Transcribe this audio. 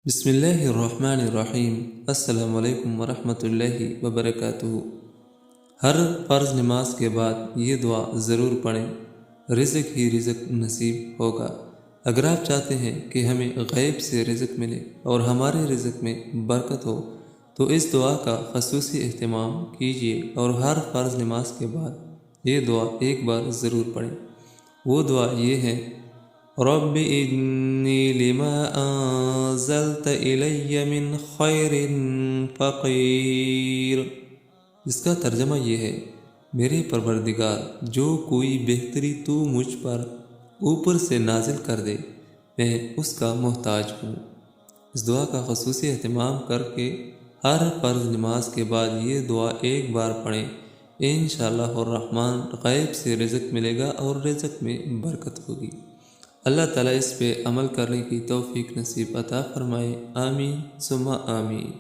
بسم اللہ الرحمن الرحیم۔ السلام علیکم ورحمۃ اللہ وبرکاتہ۔ ہر فرض نماز کے بعد یہ دعا ضرور پڑھیں، رزق ہی رزق نصیب ہوگا۔ اگر آپ چاہتے ہیں کہ ہمیں غیب سے رزق ملے اور ہمارے رزق میں برکت ہو تو اس دعا کا خصوصی اہتمام کیجیے اور ہر فرض نماز کے بعد یہ دعا ایک بار ضرور پڑھیں۔ وہ دعا یہ ہے: رب انی لما انزلت الی من خیر فقیر، جس کا ترجمہ یہ ہے: میرے پروردگار، جو کوئی بہتری تو مجھ پر اوپر سے نازل کر دے میں اس کا محتاج ہوں۔ اس دعا کا خصوصی اہتمام کر کے ہر فرض نماز کے بعد یہ دعا ایک بار پڑھیں، انشاءاللہ الرحمن غیب سے رزق ملے گا اور رزق میں برکت ہوگی۔ اللہ تعالیٰ اس پہ عمل کرنے کی توفیق نصیب عطا فرمائے، آمین ثم آمین۔